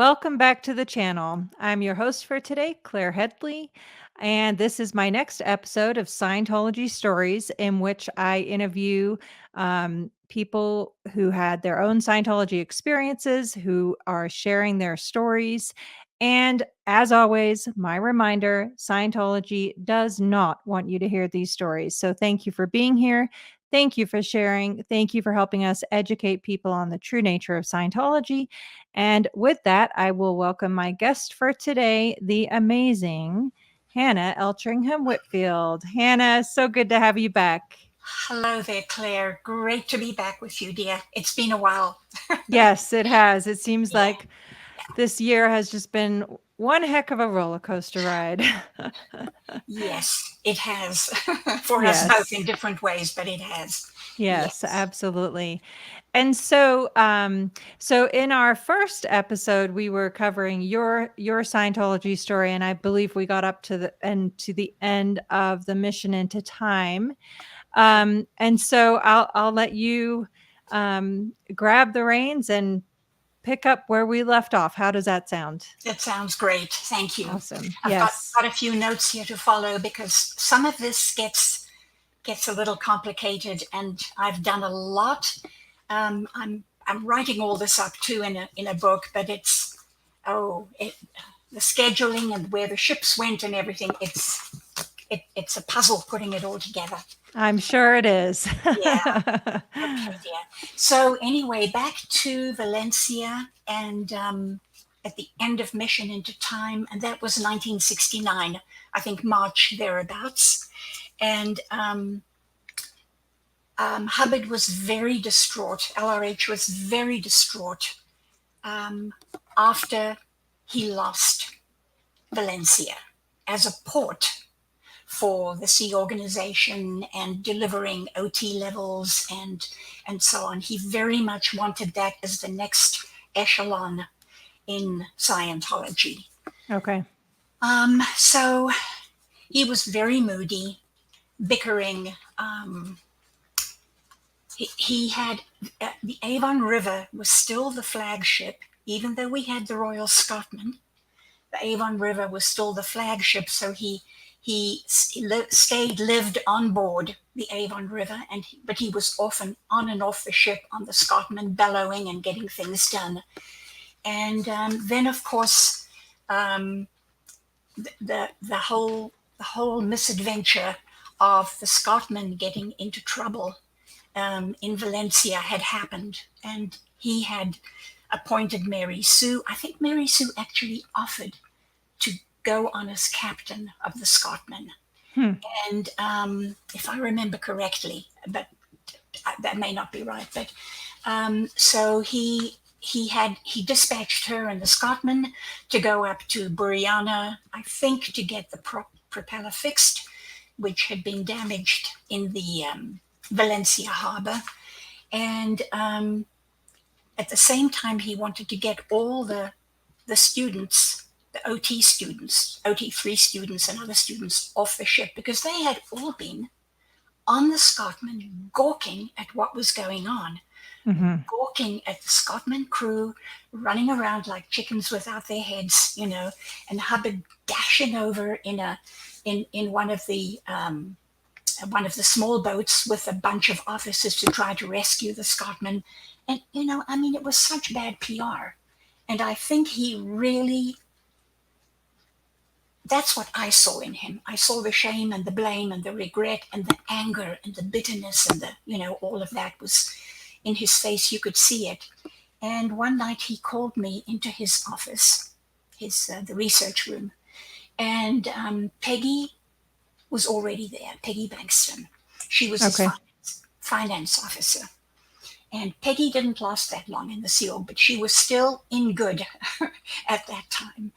welcome back to the channel. I'm your host for today, Claire Headley, and this is my next episode of Scientology Stories, in which I interview people who had their own Scientology experiences, who are sharing their stories. And as always, my reminder, Scientology does not want you to hear these stories. So thank you for being here. Thank you for sharing. Thank you for helping us educate people on the true nature of Scientology. And with that, I will welcome my guest for today, the amazing Hana Eltringham Whitfield. Hana, so good to have you back. Hello there, Claire. Great to be back with you, dear. It's been a while. Yes, it has. It seems Yeah, like this year has just been one heck of a roller coaster ride. yes, it has. For us both in Yes. different ways, but it has. Yes, Yes. absolutely. And so in our first episode, we were covering your Scientology story, and I believe we got up to the end of the mission into time. And so I'll let you grab the reins and pick up where we left off. How does that sound? That sounds great. Thank you. Awesome. I've got, Yes. got a few notes here to follow because some of this gets a little complicated, and I've done a lot. I'm writing all this up too in a book, but the scheduling and where the ships went and everything. It's a puzzle putting it all together. I'm sure it is. Yeah. Okay, dear. So anyway, back to Valencia, and at the end of mission into time, and that was 1969, I think March thereabouts. And Hubbard was very distraught. LRH was very distraught after he lost Valencia as a port for the sea organization and delivering OT levels and so on. He very much wanted that as the next echelon in Scientology. Okay. So he was very moody, bickering. He had the Avon River was still the flagship, even though we had the Royal Scotman. The Avon River was still the flagship, so he lived on board the Avon River, but he was often on and off the ship on the Scotman, bellowing and getting things done. And then, of course, the whole misadventure of the Scotman getting into trouble in Valencia had happened, and he had appointed Mary Sue. I think Mary Sue actually offered to go on as captain of the Scotman. And if I remember correctly, but that may not be right, but so he dispatched her and the Scotman to go up to Buriana, I think, to get the propeller fixed, which had been damaged in the Valencia harbor. And at the same time, he wanted to get all the students, the OT students, OT3 students and other students off the ship, because they had all been on the Scotman gawking at what was going on, gawking at the Scotman crew running around like chickens without their heads, and Hubbard dashing over in one of the small boats with a bunch of officers to try to rescue the Scotman. And, it was such bad PR. And I think he really, that's what I saw in him. I saw the shame and the blame and the regret and the anger and the bitterness and all of that was in his face. You could see it. And one night he called me into his office, the research room. And Peggy was already there, Peggy Bankston. She was his finance officer. And Peggy didn't last that long in the Sea Org, but she was still in good at that time.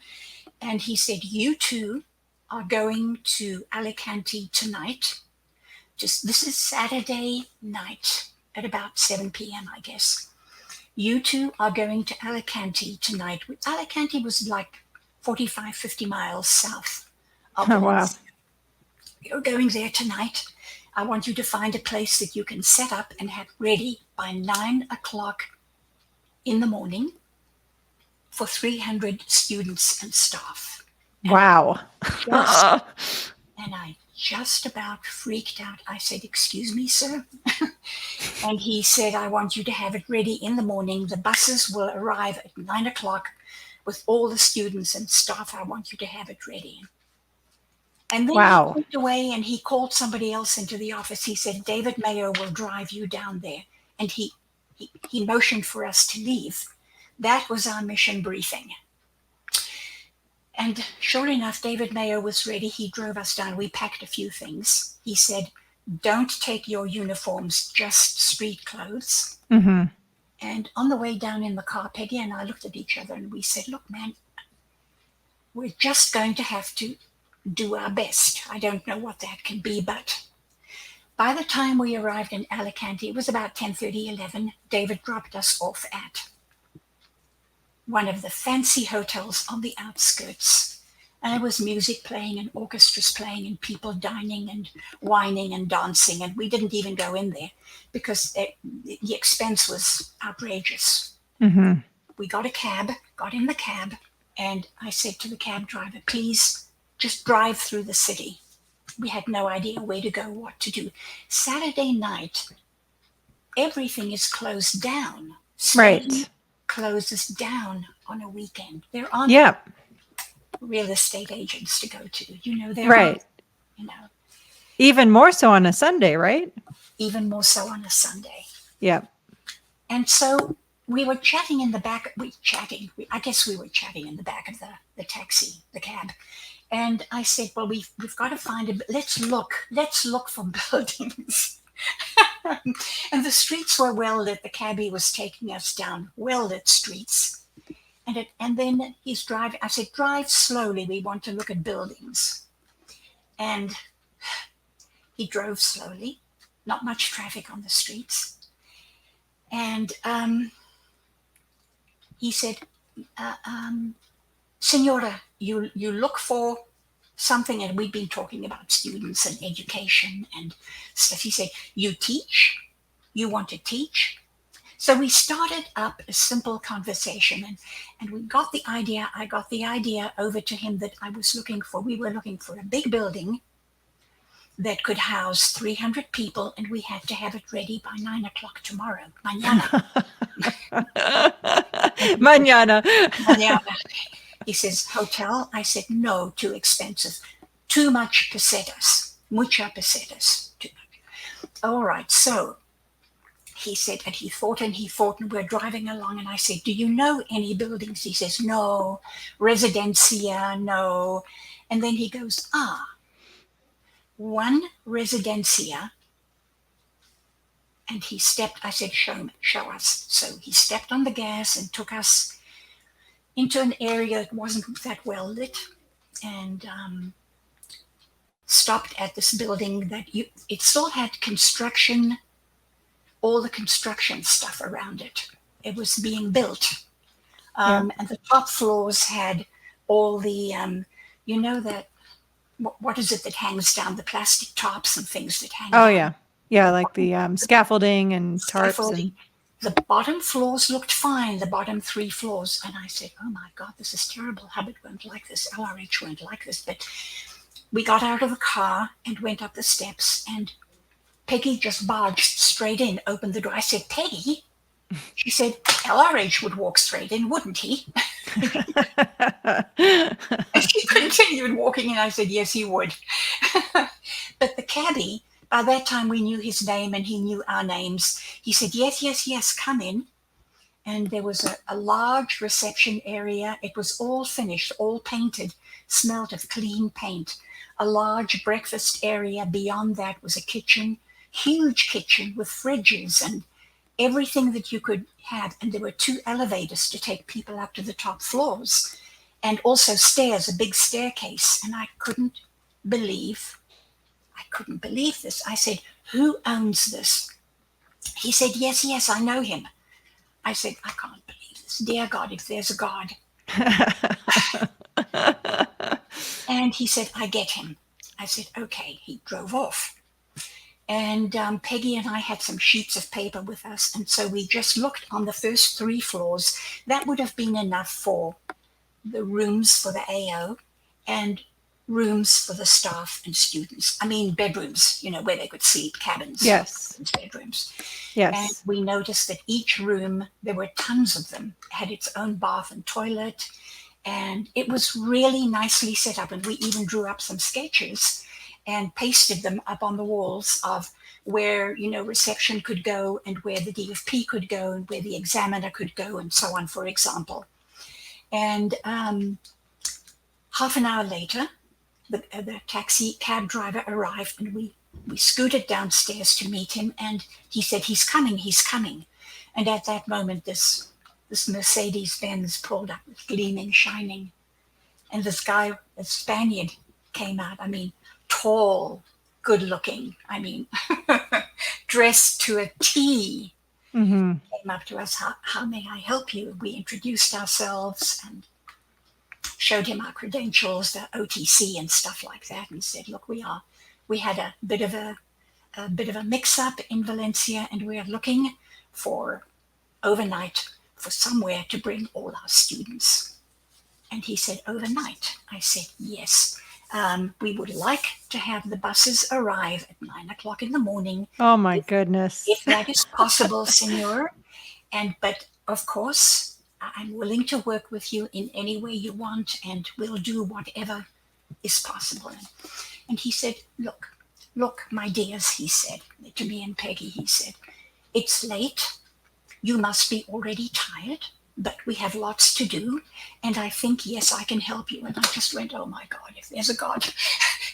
And he said, "You two are going to Alicante tonight. This is Saturday night at about 7 p.m., I guess. You two are going to Alicante tonight." Alicante was like 45, 50 miles south of Valencia. "You're going there tonight. I want you to find a place that you can set up and have ready by 9 o'clock in the morning for 300 students and staff. Wow. And I just about freaked out. I said, "Excuse me, sir." And he said, "I want you to have it ready in the morning. The buses will arrive at 9 o'clock with all the students and staff. I want you to have it ready." And then Wow. he went away and he called somebody else into the office. He said, "David Mayo will drive you down there." And he motioned for us to leave. That was our mission briefing. And sure enough, David Mayo was ready. He drove us down. We packed a few things. He said, "Don't take your uniforms, just street clothes." Mm-hmm. And on the way down in the car, Peggy and I looked at each other and we said, "Look, man, we're just going to have to do our best. I don't know what that can be, but..." By the time we arrived in Alicante, it was about 10:30, 11. David dropped us off at one of the fancy hotels on the outskirts. And there was music playing and orchestras playing and people dining and whining and dancing. And we didn't even go in there because the expense was outrageous. Mm-hmm. We got in the cab, and I said to the cab driver, "Please just drive through the city." We had no idea where to go, what to do. Saturday night, everything is closed down. Spain Right. closes down on a weekend. There aren't Yep. real estate agents to go to. There Right. aren't, Even more so on a Sunday, right? even more so on a Sunday. Yep. And so we were chatting in the back. I guess we were chatting in the back of the taxi, the cab. And I said, "Well, we've got to find let's look for buildings." And the streets were well lit. The cabbie was taking us down well lit streets. And then he's driving. I said, "Drive slowly. We want to look at buildings." And he drove slowly, not much traffic on the streets. And he said, "Senora, you look for something," and we'd been talking about students and education and stuff. He said, "You teach? You want to teach?" So we started up a simple conversation, and we got the idea. I got the idea over to him that we were looking for a big building that could house 300 people, and we had to have it ready by 9 o'clock tomorrow. Mañana. Mañana. Mañana. He says, "Hotel?" I said, "No, too expensive. Too much pesetas. Mucha pesetas. Too much." All right, so he said, and he thought, and we're driving along, and I said, "Do you know any buildings?" He says, "No. Residencia, no." And then he goes, one residencia. And he stepped, I said, show us. So he stepped on the gas and took us into an area that wasn't that well lit, and stopped at this building it still had all the construction stuff around it. It was being built. And the top floors had all the, that, what is it that hangs down, the plastic tops and things that hang down. Oh, yeah. Yeah, like the scaffolding and tarps. Scaffolding. The bottom floors looked fine, the bottom 3 floors. And I said, "Oh my God, this is terrible. Hubbard won't like this. LRH won't like this." But we got out of the car and went up the steps, and Peggy just barged straight in, opened the door. I said, "Peggy," she said, "LRH would walk straight in, wouldn't he?" And she continued walking, and I said, "Yes, he would." But the cabbie, by that time we knew his name and he knew our names. He said, "Yes, yes, yes, come in." And there was a large reception area. It was all finished, all painted, smelled of clean paint. A large breakfast area. Beyond that was a kitchen, huge kitchen with fridges and everything that you could have. And there were 2 elevators to take people up to the top floors, and also stairs, a big staircase. And I couldn't believe this. I said, "Who owns this?" He said, "Yes, yes, I know him." I said, "I can't believe this. Dear God, if there's a God." And he said, "I get him." I said, "Okay." He drove off. And Peggy and I had some sheets of paper with us. And so we just looked on the first 3 floors. That would have been enough for the rooms for the AO and rooms for the staff and students. I mean, bedrooms, where they could sleep, cabins, Yes. bedrooms. And Yes. we noticed that each room, there were tons of them, had its own bath and toilet. And it was really nicely set up. And we even drew up some sketches and pasted them up on the walls of where, reception could go and where the DFP could go and where the examiner could go and so on, for example. And half an hour later, the taxi cab driver arrived, and we scooted downstairs to meet him, and he said, he's coming. And at that moment, this Mercedes-Benz pulled up, gleaming, shining. And this guy, a Spaniard, came out. I mean, tall, good looking. I mean, dressed to a T. Mm-hmm. Came up to us, how may I help you? We introduced ourselves and showed him our credentials, the OTC and stuff like that, and said, look, we had a bit of a mix-up in Valencia, and we're looking for overnight for somewhere to bring all our students. And he said, overnight? I said, yes. We would like to have the buses arrive at 9:00 in the morning. Oh my goodness. If that is possible, senor. But of course, I'm willing to work with you in any way you want, and we'll do whatever is possible. And he said, look, my dears, he said to me and Peggy, he said, it's late. You must be already tired, but we have lots to do. And I think, yes, I can help you. And I just went, oh my God, if there's a God,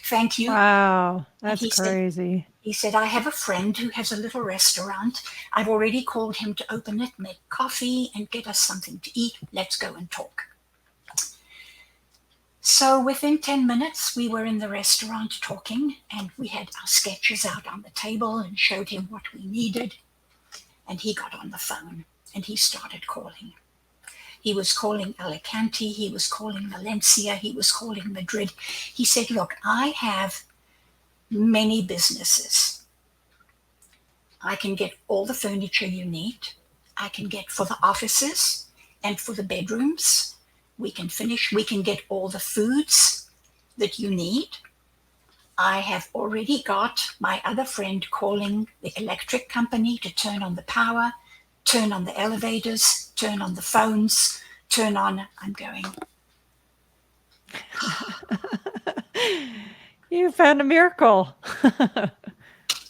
thank you. Wow, that's crazy. He said, I have a friend who has a little restaurant. I've already called him to open it, make coffee, and get us something to eat. Let's go and talk. So within 10 minutes, we were in the restaurant talking, and we had our sketches out on the table and showed him what we needed. And he got on the phone, and he started calling. He was calling Alicante. He was calling Valencia. He was calling Madrid. He said, look, I have many businesses. I can get all the furniture you need. I can get for the offices and for the bedrooms. We can get all the foods that you need. I have already got my other friend calling the electric company to turn on the power, turn on the elevators, turn on the phones, I'm going. You found a miracle.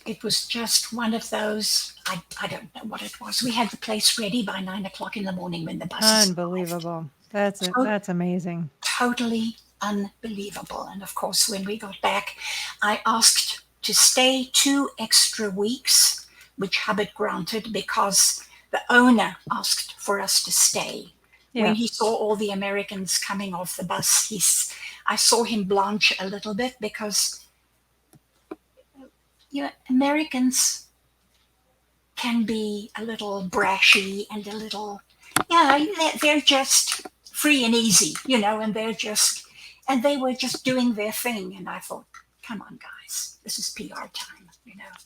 It was just one of those, I don't know what it was. We had the place ready by 9:00 in the morning when the buses Unbelievable. That's amazing. Totally unbelievable. And of course, when we got back, I asked to stay 2 extra weeks, which Hubbard granted because the owner asked for us to stay. Yeah. When he saw all the Americans coming off the bus, I saw him blanch a little bit because Americans can be a little brashy and a little, they're just free and easy, and they were just doing their thing. And I thought, come on, guys, this is PR time,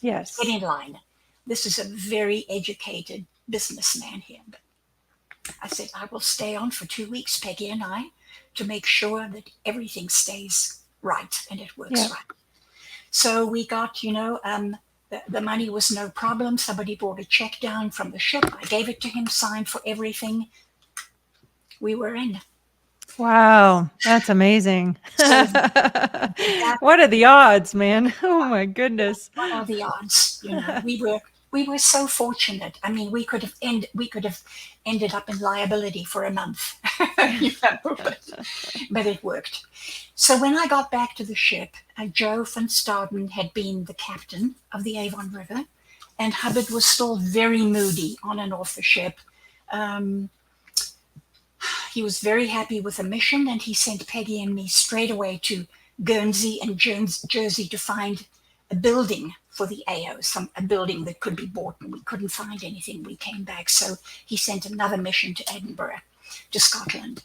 Yes. Get in line. This is a very educated businessman here. But I said, I will stay on for 2 weeks, Peggy and I, to make sure that everything stays right and it works right. So we got, the money was no problem. Somebody brought a check down from the ship. I gave it to him, signed for everything. We were in. Wow, that's amazing. What are the odds, man? Oh my goodness. What are the odds? We were so fortunate. I mean, we could have ended up in liability for a month, but it worked. So when I got back to the ship, Joe van Staden had been the captain of the Avon River, and Hubbard was still very moody on and off the ship. He was very happy with the mission, and he sent Peggy and me straight away to Guernsey and Jersey to find a building for the AO, a building that could be bought, and we couldn't find anything. We came back, so he sent another mission to Edinburgh, to Scotland.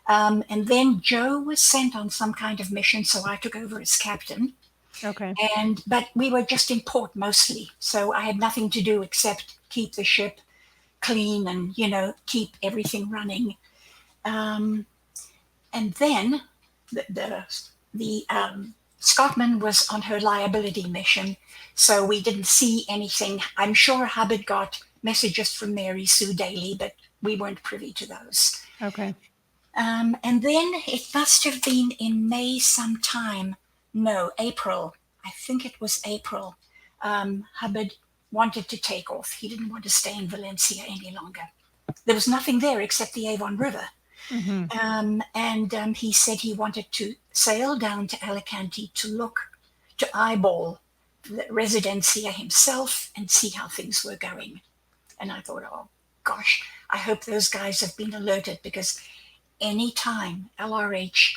And then Joe was sent on some kind of mission, so I took over as captain. Okay. But we were just in port mostly, so I had nothing to do except keep the ship clean and keep everything running. Um, and then the Scotman was on her liability mission, so we didn't see anything. I'm sure Hubbard got messages from Mary Sue daily, but we weren't privy to those. Okay. And then it must have been in May sometime. No, April. I think it was April. Hubbard wanted to take off. He didn't want to stay in Valencia any longer. There was nothing there except the Avon River. Mm-hmm. And he said he wanted to sail down to Alicante to eyeball the residencia himself and see how things were going. And I thought, oh gosh, I hope those guys have been alerted, because any time LRH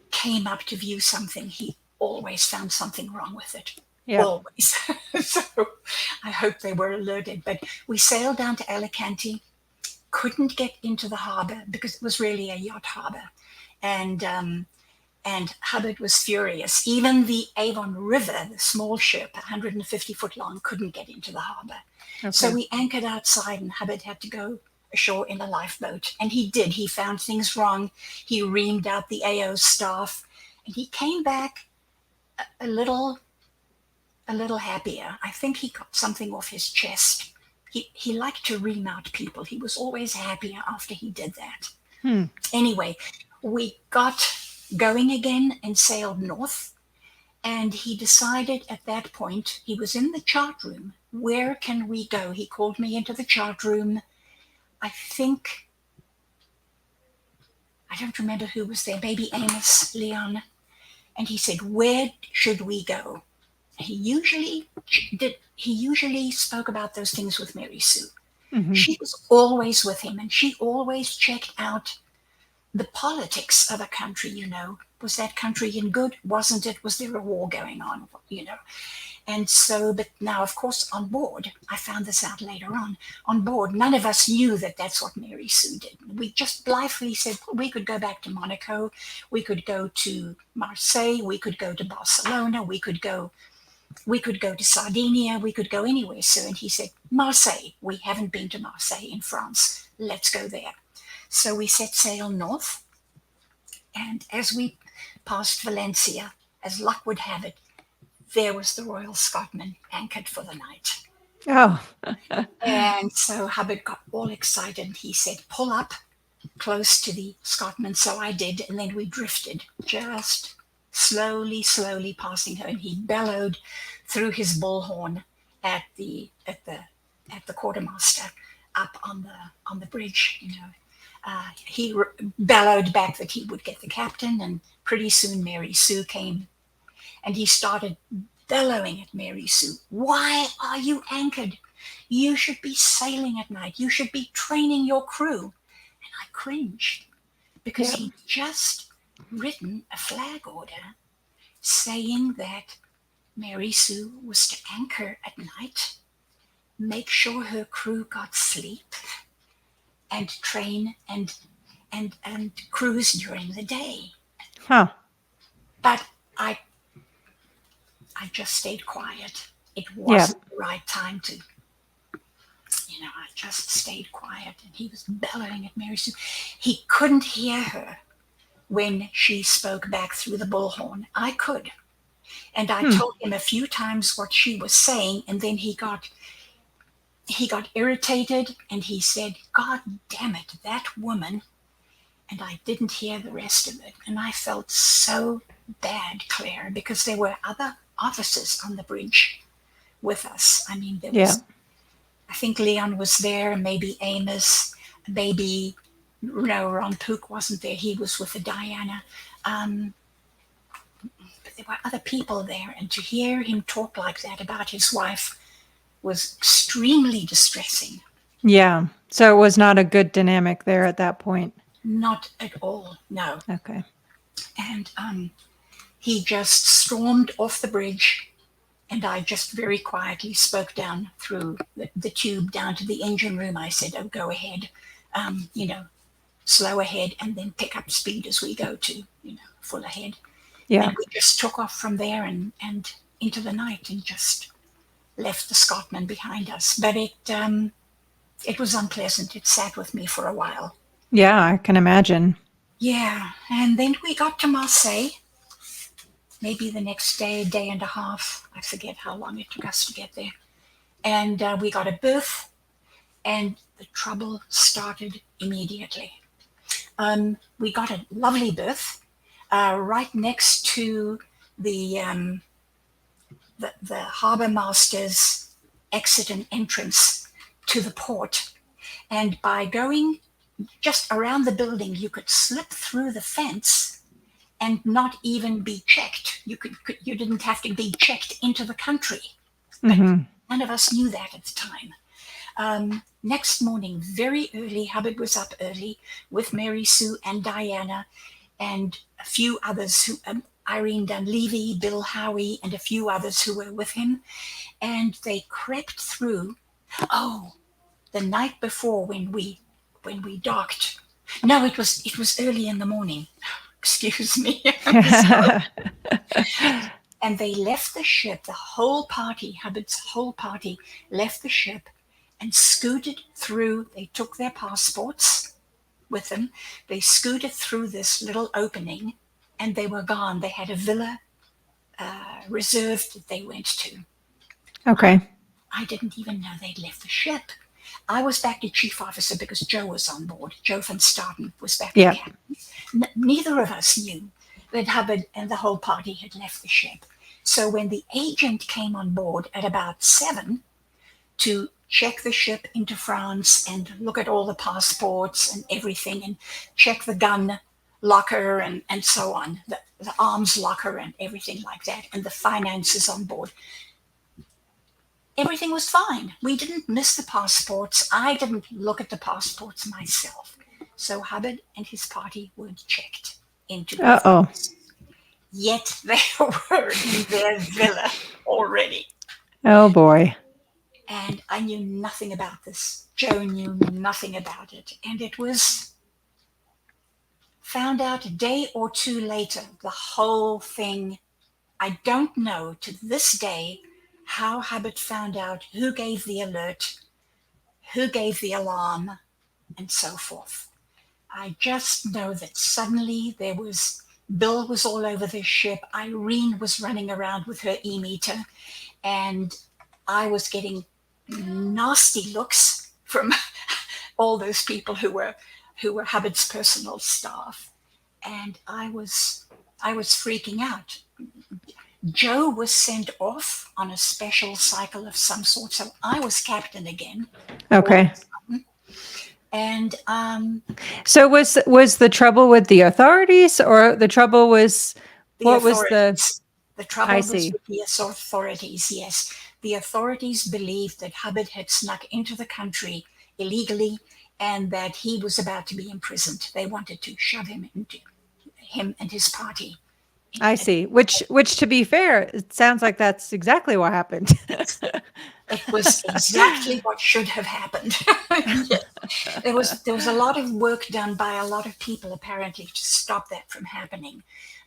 came up to view something, he always found something wrong with it. Yeah. Always. So I hope they were alerted. But we sailed down to Alicante, couldn't get into the harbor because it was really a yacht harbor. And Hubbard was furious. Even the Avon River, the small ship, 150-foot long, couldn't get into the harbor. Okay. So we anchored outside, and Hubbard had to go ashore in a lifeboat. And he did. He found things wrong. He reamed out the AO staff, and he came back a little happier. I think he got something off his chest. He liked to ream out people. He was always happier after he did that. Anyway, we got going again and sailed north. And he decided at that point, he was in the chart room. Where can we go? He called me into the chart room. I don't remember who was there, maybe Amos, Leon. And he said, where should we go? He usually spoke about those things with Mary Sue. Mm-hmm. She was always with him, and she always checked out the politics of a country. Was that country in good? Wasn't it? Was there a war going on? And so, but now, of course, on board, I found this out later on board, none of us knew that that's what Mary Sue did. We just blithely said, well, we could go back to Monaco, we could go to Marseille, we could go to Barcelona, we could go to Sardinia, we could go anywhere, sir. And he said, Marseille, we haven't been to Marseille in France, let's go there. So we set sail north, and as we passed Valencia, as luck would have it, there was the Royal Scotman anchored for the night. Oh. And so Hubbard got all excited. He said, pull up close to the Scotman. So I did, and then we drifted, just slowly passing her. And he bellowed through his bullhorn at the quartermaster up on the bridge. He bellowed back that he would get the captain, and pretty soon Mary Sue came. And he started bellowing at Mary Sue. Why are you anchored? You should be sailing at night. You should be training your crew. And I cringed, because he'd just written a flag order saying that Mary Sue was to anchor at night, make sure her crew got sleep, and train and cruise during the day. Huh. But I just stayed quiet. It wasn't the right time to, I just stayed quiet. And he was bellowing at Mary Sue. He couldn't hear her when she spoke back through the bullhorn. I could. And I told him a few times what she was saying, and then he got irritated, and he said, God damn it, that woman. And I didn't hear the rest of it. And I felt so bad, Claire, because there were other officers on the bridge with us. I mean, there was, I think Leon was there, maybe Amos, maybe, Ron Pook wasn't there. He was with the Diana. But there were other people there. And to hear him talk like that about his wife was extremely distressing. Yeah. So it was not a good dynamic there at that point. Not at all, no. Okay. And he just stormed off the bridge, and I just very quietly spoke down through the tube down to the engine room. I said, oh, go ahead, slow ahead, and then pick up speed as we go to, full ahead. Yeah. And we just took off from there and into the night and just left the Scotman behind us. But it was unpleasant. It sat with me for a while. Yeah, I can imagine. Yeah, and then we got to Marseille. Maybe the next day, day and a half. I forget how long it took us to get there. And we got a berth, and the trouble started immediately. We got a lovely berth right next to the, um, the harbor master's exit and entrance to the port. And by going just around the building, you could slip through the fence and not even be checked. You didn't have to be checked into the country, but Hmm. none of us knew that at the time. Next morning, very early, Hubbard was up early with Mary Sue and Diana and a few others who, Irene Dunleavy, Bill Howie, and a few others who were with him. And they crept through. Oh, the night before when we docked. No, it was early in the morning. Excuse me. I'm sorry. And they left the ship. The whole party, Hubbard's whole party, left the ship and scooted through. They took their passports with them. They scooted through this little opening and they were gone. They had a villa reserved that they went to. Okay. I didn't even know they'd left the ship. I was back to chief officer because Joe was on board. Joe van Staden was back to Yeah. captain. Neither of us knew that Hubbard and the whole party had left the ship. So when the agent came on board at about 7 to check the ship into France and look at all the passports and everything and check the gun locker and so on, the arms locker and everything like that, and the finances on board, everything was fine. We didn't miss the passports. I didn't look at the passports myself. So Hubbard and his party weren't checked into the Uh-oh. France. Yet they were in their villa already. Oh boy. And I knew nothing about this. Joe knew nothing about it. And it was found out a day or two later, the whole thing. I don't know to this day how Hubbard found out who gave the alert, who gave the alarm, and so forth. I just know that suddenly Bill was all over the ship. Irene was running around with her e-meter, and I was getting nasty looks from all those people who were Hubbard's personal staff, and I was freaking out. Joe was sent off on a special cycle of some sort, so I was captain again. Okay. And So was the trouble with the authorities, or the trouble was what was the? the trouble I was see. with the authorities? Yes, the authorities believed that Hubbard had snuck into the country illegally and that he was about to be imprisoned. They wanted to shove him and his party. I see. Which to be fair, it sounds like that's exactly what happened. It was exactly what should have happened. Yes. There was a lot of work done by a lot of people apparently to stop that from happening.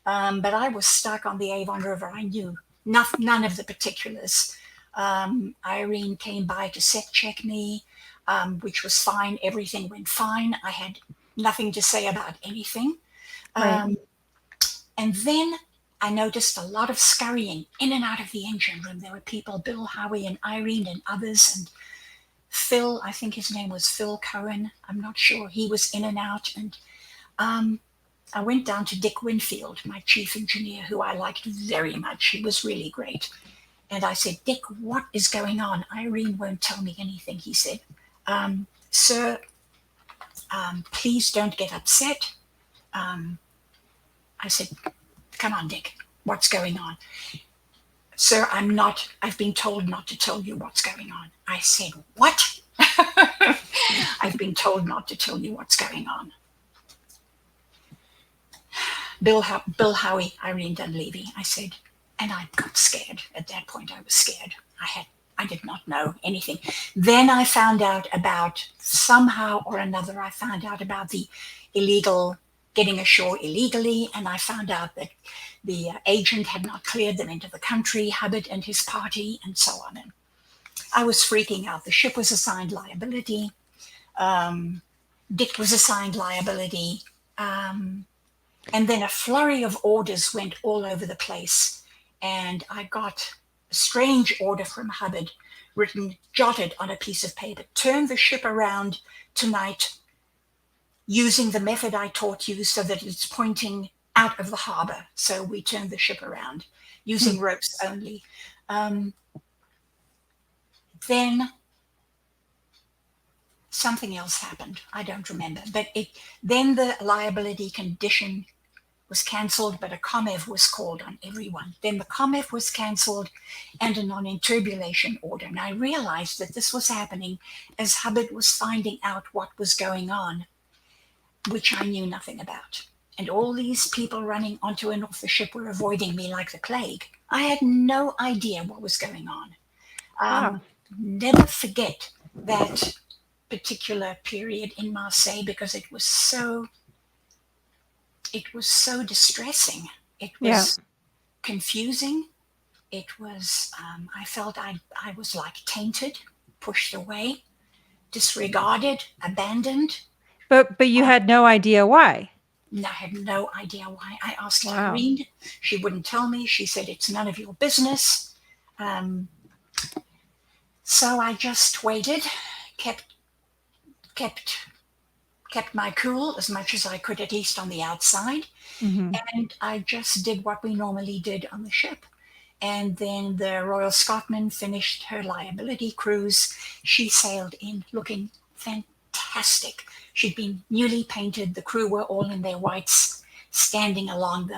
But I was stuck on the Avon River. I knew none of the particulars. Irene came by to set check me, which was fine. Everything went fine. I had nothing to say about anything. Right. And then I noticed a lot of scurrying in and out of the engine room. There were people, Bill Howie and Irene and others, and Phil, I think his name was Phil Cohen. I'm not sure. He was in and out. And I went down to Dick Winfield, my chief engineer, who I liked very much. He was really great. And I said, Dick, what is going on? Irene won't tell me anything. He said, sir, please don't get upset. I said, come on, Dick, what's going on? Sir, I've been told not to tell you what's going on. I said, what? I've been told not to tell you what's going on. Bill Howie, Irene Dunleavy. I said, and I got scared. At that point, I was scared. I did not know anything. Then I found out about, somehow or another, I found out about the illegal getting ashore illegally, and I found out that the agent had not cleared them into the country, Hubbard and his party, and so on. And I was freaking out. The ship was assigned liability. Dick was assigned liability. And then a flurry of orders went all over the place. And I got a strange order from Hubbard, written, jotted on a piece of paper: turn the ship around tonight using the method I taught you so that it's pointing out of the harbor. So we turned the ship around using ropes only. Then something else happened. I don't remember. But then the liability condition was cancelled, but a COMEV was called on everyone. Then the COMEV was cancelled and a non-interpolation order. And I realized that this was happening as Hubbard was finding out what was going on, which I knew nothing about. And all these people running onto and off the ship were avoiding me like the plague. I had no idea what was going on. Wow. Never forget that particular period in Marseille, because it was so distressing. It was confusing. It was, I felt I was like tainted, pushed away, disregarded, abandoned. But you had no idea why. I had no idea why. I asked Irene. She wouldn't tell me. She said, it's none of your business. So I just waited, kept my cool as much as I could, at least on the outside. Mm-hmm. And I just did what we normally did on the ship. And then the Royal Scotman finished her liability cruise. She sailed in looking fantastic. She'd been newly painted. The crew were all in their whites, standing along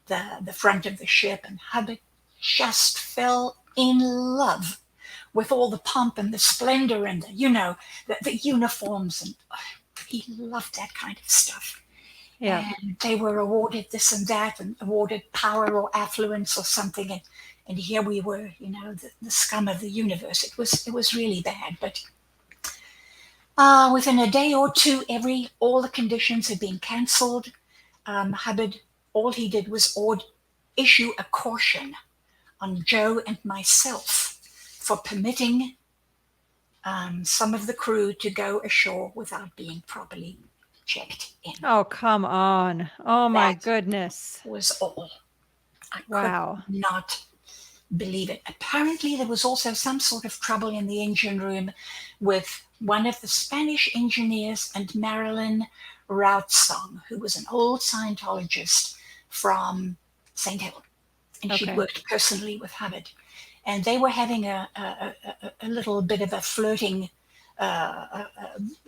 the front of the ship. And Hubbard just fell in love with all the pomp and the splendor and the uniforms. And he loved that kind of stuff. Yeah. And they were awarded this and that, and awarded power or affluence or something. And here we were, the scum of the universe. It was really bad. But within a day or two, all the conditions had been cancelled. Hubbard, all he did was issue a caution on Joe and myself for permitting some of the crew to go ashore without being properly checked in. Oh, come on. Oh, my goodness. Was all. I Wow. could not believe it. Apparently, there was also some sort of trouble in the engine room with one of the Spanish engineers and Marilyn Routsong, who was an old Scientologist from St. Helens. And she worked personally with Hubbard. And they were having a little bit of a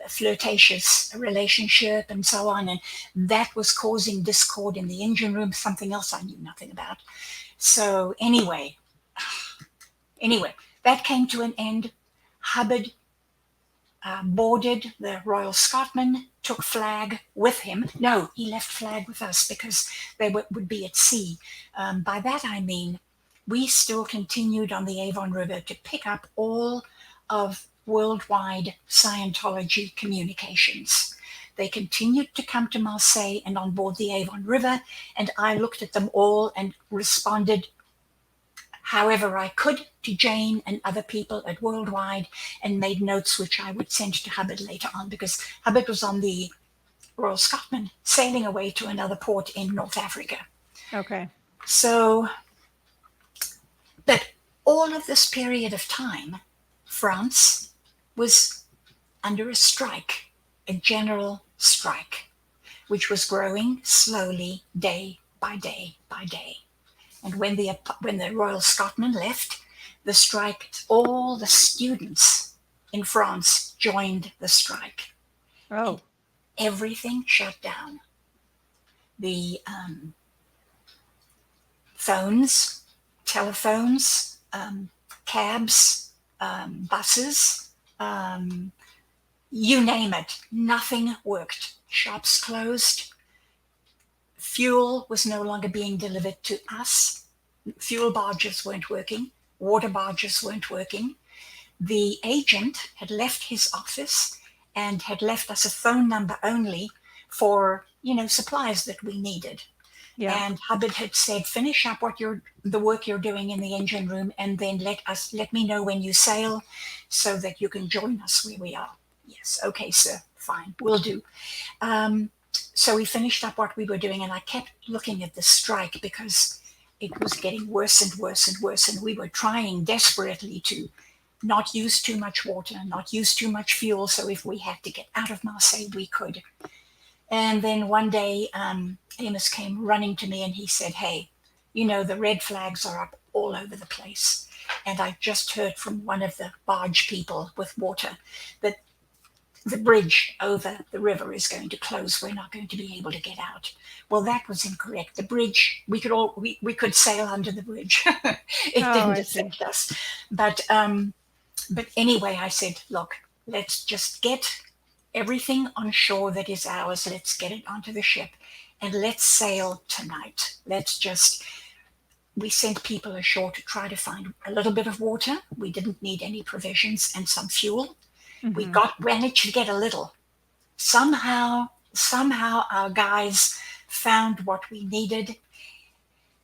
flirtatious relationship and so on. And that was causing discord in the engine room, something else I knew nothing about. So anyway, that came to an end. Hubbard boarded the Royal Scotman, took flag with him. No, he left flag with us because they would be at sea. By that I mean, we still continued on the Avon River to pick up all of worldwide Scientology communications. They continued to come to Marseille and on board the Avon River, and I looked at them all and responded however I could to Jane and other people at Worldwide, and made notes which I would send to Hubbard later on, because Hubbard was on the Royal Scotman sailing away to another port in North Africa. Okay. So, but all of this period of time, France was under a strike, a general strike, which was growing slowly day by day by day. And when the Royal Scotman left the strike, all the students in France joined the strike. Oh. And everything shut down. The phones, telephones, cabs, buses, you name it, nothing worked. Shops closed. Fuel was no longer being delivered to us. Fuel barges weren't working. Water barges weren't working. The agent had left his office and had left us a phone number only for supplies that we needed. Yeah. And Hubbard had said, finish up the work you're doing in the engine room, and then let me know when you sail, so that you can join us where we are. Yes, okay, sir, fine, will do. Um, so we finished up what we were doing, and I kept looking at the strike because it was getting worse and worse and worse, and we were trying desperately to not use too much water, not use too much fuel, so if we had to get out of Marseille, we could. And then one day, Amos came running to me and he said, hey, the red flags are up all over the place. And I just heard from one of the barge people with water that the bridge over the river is going to close. We're not going to be able to get out. Well, that was incorrect. The bridge, we could sail under the bridge. It Oh, didn't I see. affect us. But anyway, I said, look, let's just get everything on shore that is ours. Let's get it onto the ship and let's sail tonight. We sent people ashore to try to find a little bit of water. We didn't need any provisions and some fuel. We Hmm. managed to get a little. Somehow our guys found what we needed.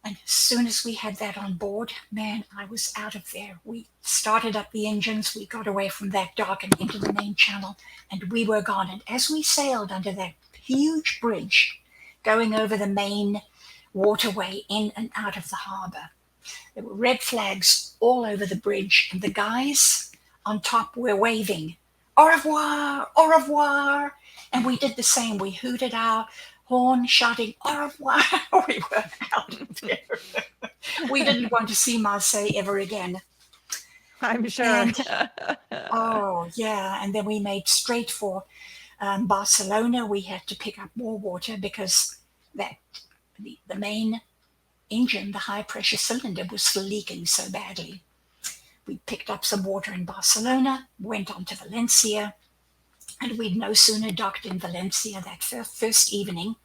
And as soon as we had that on board, man, I was out of there. We started up the engines, we got away from that dock and into the main channel, and we were gone. And as we sailed under that huge bridge going over the main waterway in and out of the harbor, there were red flags all over the bridge, and the guys on top were waving, au revoir, au revoir. And we did the same. We hooted our horn, shouting, au revoir. We were out of there. We didn't want to see Marseille ever again. I'm sure. And oh, yeah. And then we made straight for Barcelona. We had to pick up more water because that the main engine, the high pressure cylinder, was leaking so badly. We picked up some water in Barcelona, went on to Valencia, and we'd no sooner docked in Valencia that first evening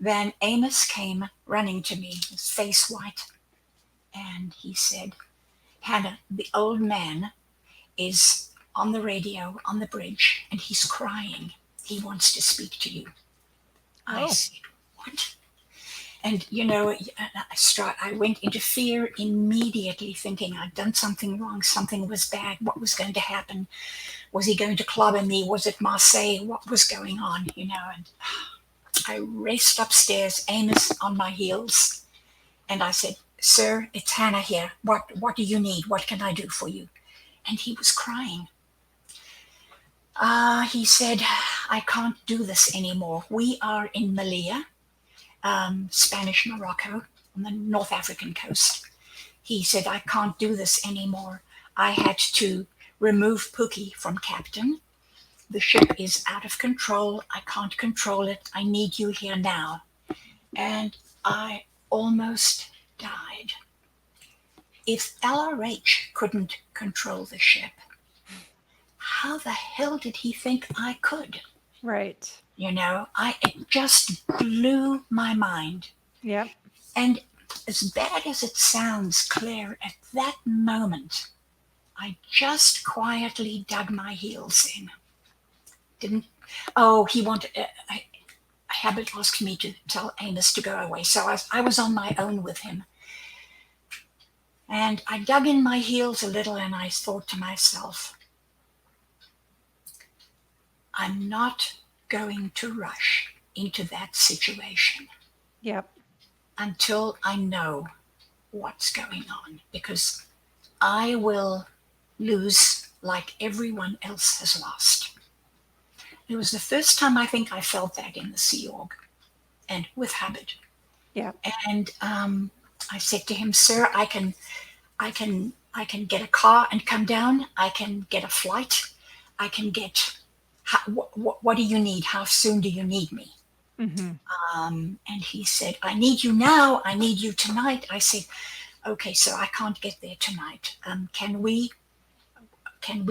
than Amos came running to me, his face white, and he said, Hannah, the old man is on the radio on the bridge and he's crying. He wants to speak to you. I Oh, said, what? And I went into fear immediately, thinking I'd done something wrong, something was bad. What was going to happen? Was he going to clobber me? Was it Marseille? What was going on? And I raced upstairs, Amos on my heels, and I said, "Sir, it's Hannah here. What do you need? What can I do for you?" And he was crying. He said, "I can't do this anymore. We are in Melilla, Spanish Morocco, on the North African coast." He said, "I can't do this anymore. I had to remove Pookie from captain. The ship is out of control. I can't control it. I need you here now." And I almost died. If LRH couldn't control the ship, how the hell did he think I could? right. It just blew my mind. Yep. And as bad as it sounds, Claire, at that moment, I just quietly dug my heels in. Didn't, oh, he wanted, Hubbard asked me to tell Amos to go away. So I was on my own with him. And I dug in my heels a little and I thought to myself, I'm not going to rush into that situation Yep. until I know what's going on, because I will lose like everyone else has lost. It was the first time I think I felt that in the Sea Org and with Hubbard. Yep. And I said to him, "Sir, I can get a car and come down. I can get a flight. I can get. What do you need? How soon do you need me?" Hmm. And he said, "I need you now. I need you tonight." I said, "Okay, so I can't get there tonight. Can we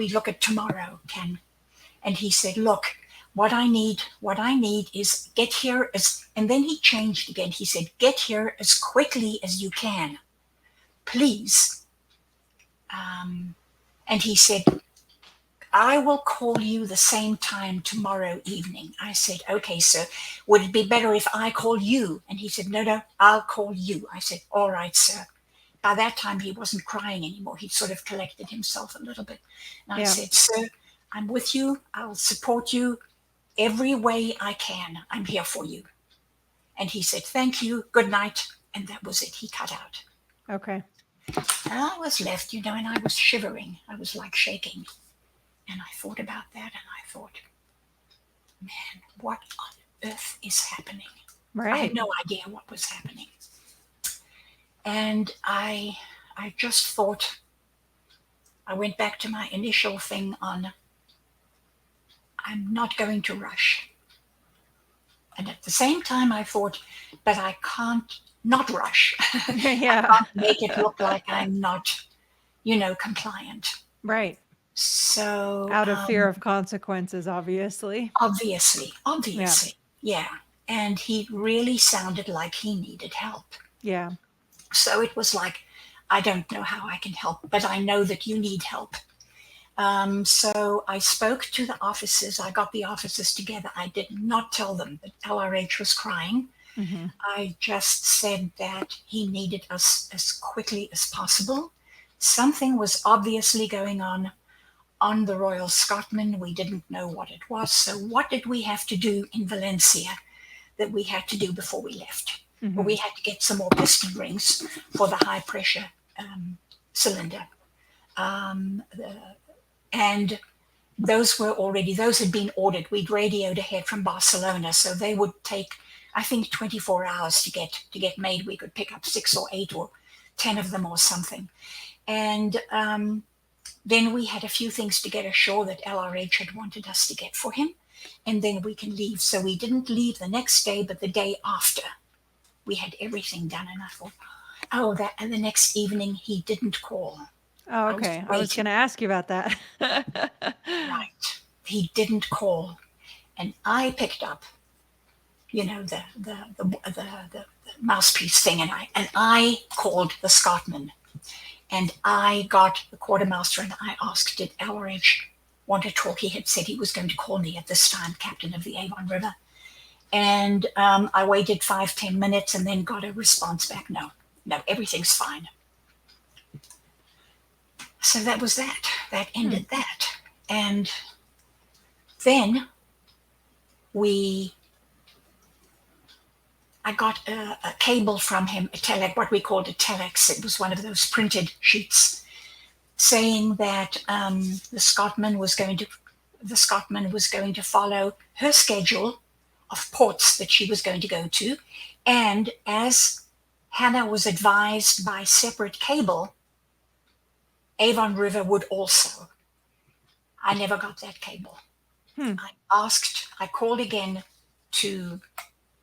look at tomorrow? And he said, "Look, what I need is get here as," and then he changed again. He said, "Get here as quickly as you can, please." And he said, I will call you the same time tomorrow evening. I said, okay, sir. Would it be better if I call you? And he said, no, I'll call you. I said, all right, sir. By that time, he wasn't crying anymore. He'd sort of collected himself a little bit. And I Yeah. said, sir, I'm with you. I'll support you every way I can. I'm here for you. And he said, thank you. Good night. And that was it. He cut out. Okay. And I was left, and I was shivering. I was like shaking. And I thought about that, and I thought, man, what on earth is happening? I had Right. no idea what was happening. And I just thought, I went back to my initial thing on, I'm not going to rush. And at the same time, I thought, but I can't not rush. I Yeah. can't make it look like I'm not, compliant. Right. So, Out of fear of consequences, obviously. obviously, Yeah. yeah. And he really sounded like he needed help. Yeah. So it was like, I don't know how I can help, but I know that you need help. So I spoke to the officers. I got the officers together. I did not tell them that LRH was crying. Mm-hmm. I just said that he needed us as quickly as possible. Something was obviously going on the Royal Scotman. We didn't know what it was. So what did we have to do in Valencia that we had to do before we left? Mm-hmm. Well, we had to get some more piston rings for the high pressure cylinder. And those had been ordered. We'd radioed ahead from Barcelona, so they would take, I think, 24 hours to get made. We could pick up 6 or 8 or 10 of them or something. And then we had a few things to get ashore that LRH had wanted us to get for him, and then we can leave. So we didn't leave the next day, but the day after, we had everything done. And I thought, and the next evening he didn't call. Oh, okay. I was going to ask you about that. Right. He didn't call. And I picked up, the mouthpiece thing, and I called the Scotman. And I got the quartermaster, and I asked, did LRH want to talk? He had said he was going to call me at this time, captain of the Avon River. And I waited 5-10 minutes and then got a response back. No, everything's fine. So that was that. That ended that. And then I got a cable from him, a telex, what we called a telex. It was one of those printed sheets, saying that the Scotman was going to follow her schedule of ports that she was going to go to, and as Hana was advised by separate cable, Avon River would also. I never got that cable. I called again to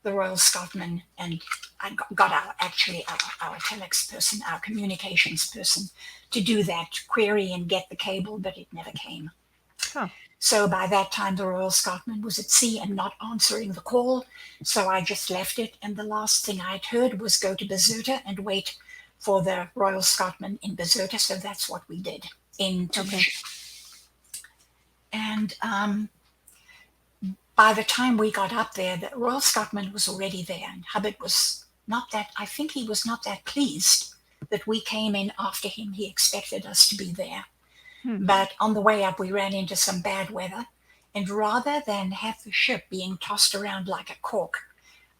the Royal Scotman, and I got our telex person, our communications person, to do that query and get the cable, but it never came. Huh. So by that time, the Royal Scotman was at sea and not answering the call. So I just left it, and the last thing I'd heard was go to Bizerta and wait for the Royal Scotman in Bizerta. So that's what we did in Tunisia. And by the time we got up there, the Royal Scotman was already there, and Hubbard was I think he was not that pleased that we came in after him. He expected us to be there. But on the way up, we ran into some bad weather, and rather than have the ship being tossed around like a cork,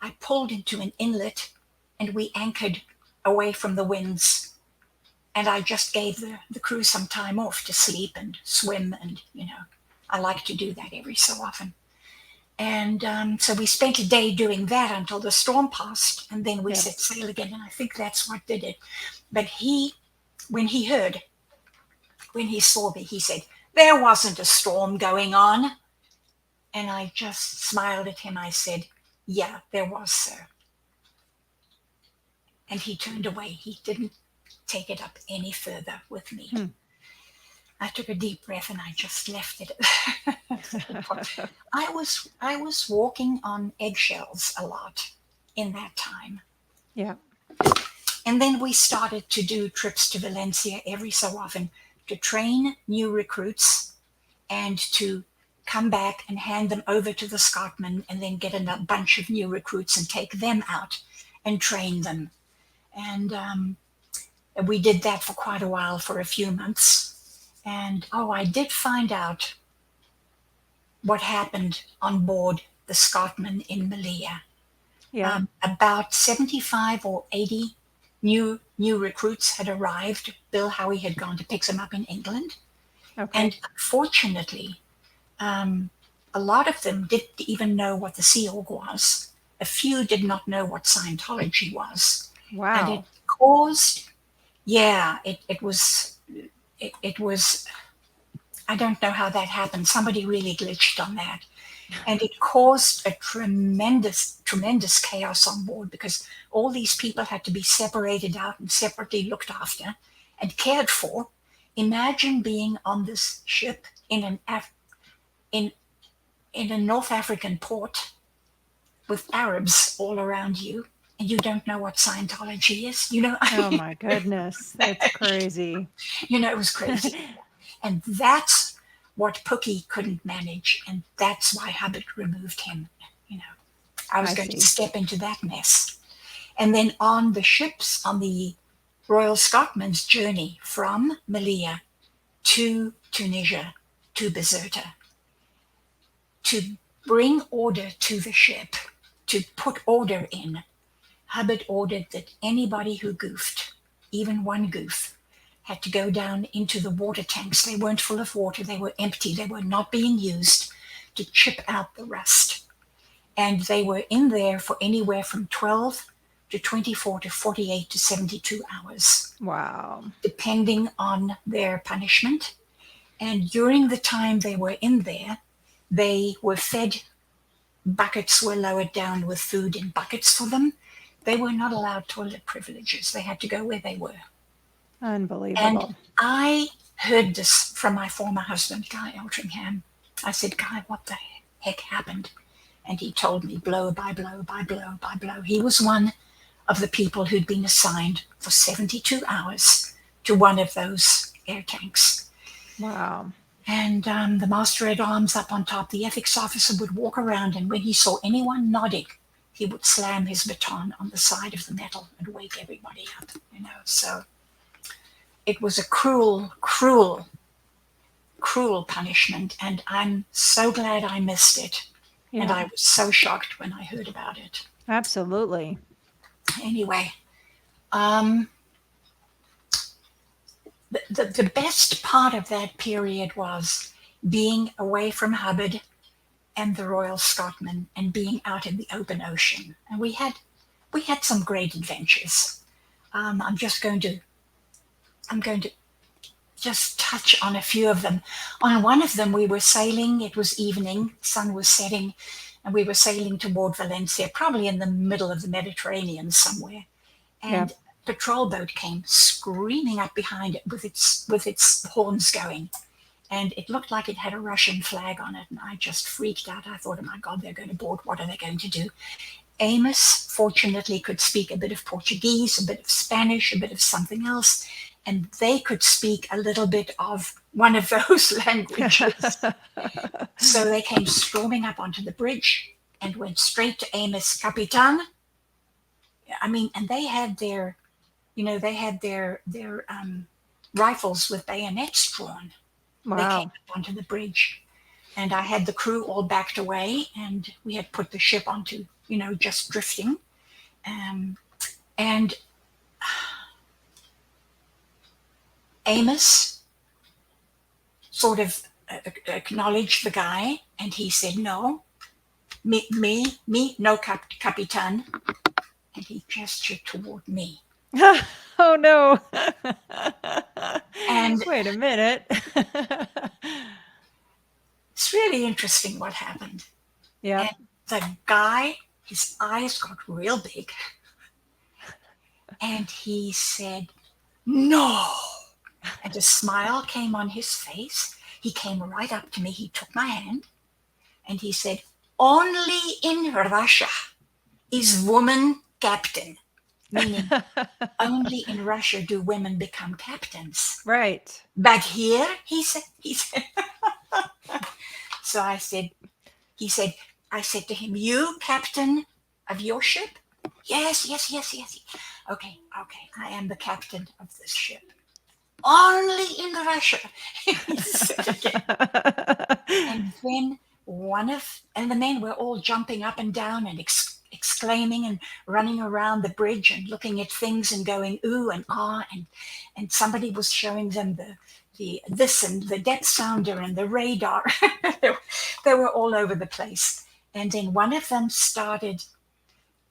I pulled into an inlet, and we anchored away from the winds. And I just gave the crew some time off to sleep and swim, and I like to do that every so often. And so we spent a day doing that until the storm passed, and then we set sail again, and I think that's what did it. But when he saw me, he said, there wasn't a storm going on. And I just smiled at him. I said, yeah, there was, sir. And he turned away. He didn't take it up any further with me. I took a deep breath and I just left it. I was walking on eggshells a lot in that time. Yeah. And then we started to do trips to Valencia every so often to train new recruits and to come back and hand them over to the Scotman and then get a bunch of new recruits and take them out and train them. And we did that for quite a while, for a few months. And I did find out what happened on board the Scotman in Malaya. Yeah. About 75 or 80 new recruits had arrived. Bill Howie had gone to pick them up in England. Okay. And unfortunately, a lot of them didn't even know what the Sea Org was. A few did not know what Scientology was. And it Wow. caused, it was, I don't know how that happened. Somebody really glitched on that. And it caused a tremendous chaos on board, because all these people had to be separated out and separately looked after and cared for. Imagine being on this ship in in a North African port with Arabs all around you, and you don't know what Scientology is. Oh my goodness. That's crazy. It was crazy. And that's what Pookie couldn't manage, and that's why Hubbard removed him. You know, I was I going to see. step into that mess. And then on the ships, on the Royal Scotman's journey from Malaya to Tunisia to Bizerta, to bring order to the ship, to put order in, Hubbard ordered that anybody who goofed, even one goof, had to go down into the water tanks. They weren't full of water, they were empty, they were not being used, to chip out the rust. And they were in there for anywhere from 12 to 24 to 48 to 72 hours, Wow. depending on their punishment. And during the time they were in there, they were fed, buckets were lowered down with food in buckets for them. They were not allowed toilet privileges. They had to go where they were. And Unbelievable. I heard this from my former husband, Guy Eltringham. I said, Guy, what the heck happened? And he told me blow by blow by blow by blow. He was one of the people who'd been assigned for 72 hours to one of those air tanks. Wow. And the master at arms up on top, the ethics officer, would walk around, and when he saw anyone nodding, he would slam his baton on the side of the metal and wake everybody up. So it was a cruel, cruel, cruel punishment, and I'm so glad I missed it. And Yeah. I was so shocked when I heard about it. Absolutely. Anyway, the best part of that period was being away from Hubbard and the Royal Scotman and being out in the open ocean. And we had some great adventures. I'm going to just touch on a few of them. On one of them, we were sailing. It was evening, sun was setting, and we were sailing toward Valencia, probably in the middle of the Mediterranean somewhere. And Yeah. a patrol boat came screaming up behind it with its horns going. And it looked like it had a Russian flag on it. And I just freaked out. I thought, oh my God, they're going to board. What are they going to do? Amos, fortunately, could speak a bit of Portuguese, a bit of Spanish, a bit of something else. And they could speak a little bit of one of those languages. So they came storming up onto the bridge and went straight to Amos, Capitan. And they had their rifles with bayonets drawn. They came Wow. up onto the bridge, and I had the crew all backed away, and we had put the ship onto, just drifting. And Amos sort of acknowledged the guy, and he said, no, me, no, Capitan. And he gestured toward me. Oh no. And wait a minute. it's really interesting what happened. Yeah. And the guy, his eyes got real big, and he said, no. And a smile came on his face. He came right up to me. He took my hand, and he said, only in Russia is woman captain. Meaning, only in Russia do women become captains. Right. But here, he said, So I said to him, "You captain of your ship?" "Yes, yes, yes, yes." "Okay, okay, I am the captain of this ship." "Only in Russia," he said again. And then and the men were all jumping up and down and exclaiming and running around the bridge and looking at things and going ooh and ah, and somebody was showing them the this and the depth sounder and the radar. They were all over the place. And then one of them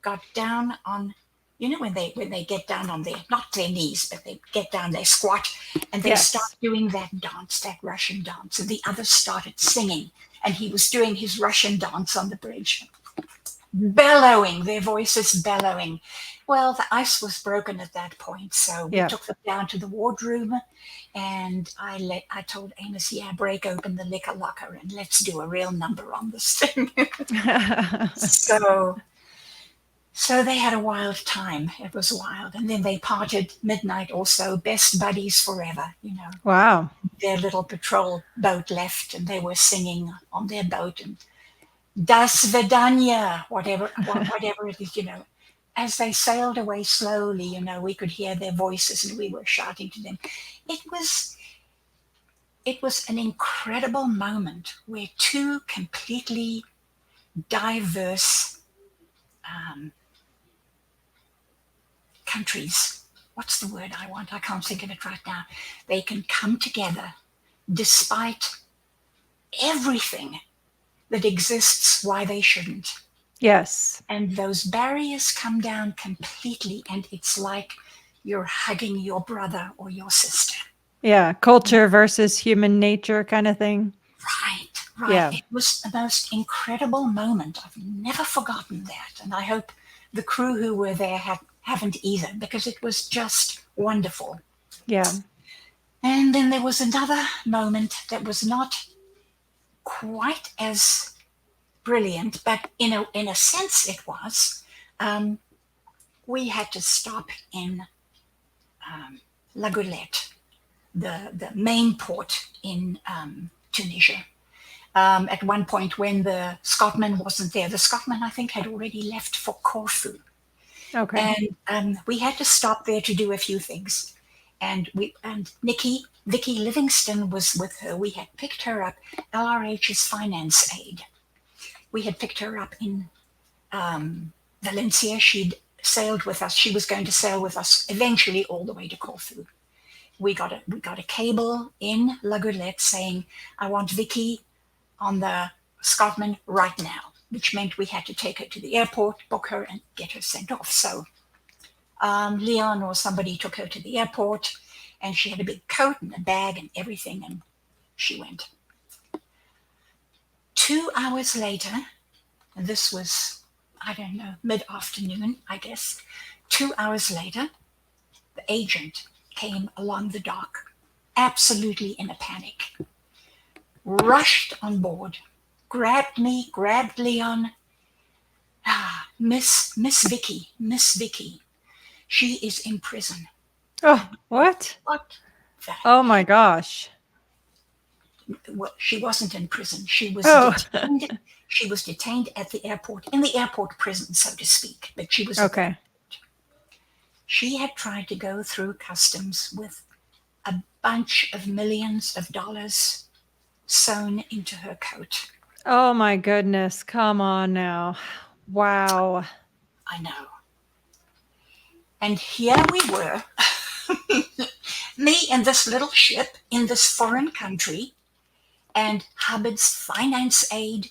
got down on, when they get down on their, not their knees, but they get down, they squat, and they start Yes. doing that dance, that Russian dance. And the others started singing, and he was doing his Russian dance on the bridge, bellowing, their voices bellowing. Well, the ice was broken at that point, so we Yeah. took them down to the wardroom, and I told Amos, "Yeah, break open the liquor locker and let's do a real number on this thing." So they had a wild time. It was wild. And then they parted midnight also, best buddies forever, Wow. Their little patrol boat left and they were singing on their boat and Das Vidanya, whatever it is, As they sailed away slowly, we could hear their voices and we were shouting to them. It was an incredible moment where two completely diverse countries, what's the word I want? I can't think of it right now. They can come together despite everything that exists, why they shouldn't. Yes. And those barriers come down completely, and it's like you're hugging your brother or your sister. Yeah. Culture versus human nature kind of thing. Right. Yeah. It was the most incredible moment. I've never forgotten that. And I hope the crew who were there haven't either, because it was just wonderful. Yeah. And then there was another moment that was not quite as brilliant, but in a sense it was. We had to stop in La Goulette, the main port in Tunisia. At one point when the Scotman wasn't there, the Scotman I think had already left for Corfu. Okay. And we had to stop there to do a few things. And Vicky Livingston was with her. We had picked her up, LRH's finance aide. We had picked her up in Valencia. She'd sailed with us. She was going to sail with us eventually all the way to Corfu. We got a cable in La Goulette saying, "I want Vicky on the Scotman right now," which meant we had to take her to the airport, book her, and get her sent off. So Leon or somebody took her to the airport, and she had a big coat and a bag and everything, and she went. 2 hours later, and this was, I don't know, mid-afternoon, I guess. 2 hours later, the agent came along the dock, absolutely in a panic, rushed on board, grabbed me, grabbed Leon. Miss Vicky, she is in prison." Oh, what? What? Oh my gosh. Well, she wasn't in prison. She was Oh. detained. She was detained at the airport, in the airport prison, so to speak. But she was Okay. She had tried to go through customs with a bunch of millions of dollars sewn into her coat. Oh my goodness. Come on now. Wow. I know. And here we were, me in this little ship in this foreign country, and Hubbard's finance aide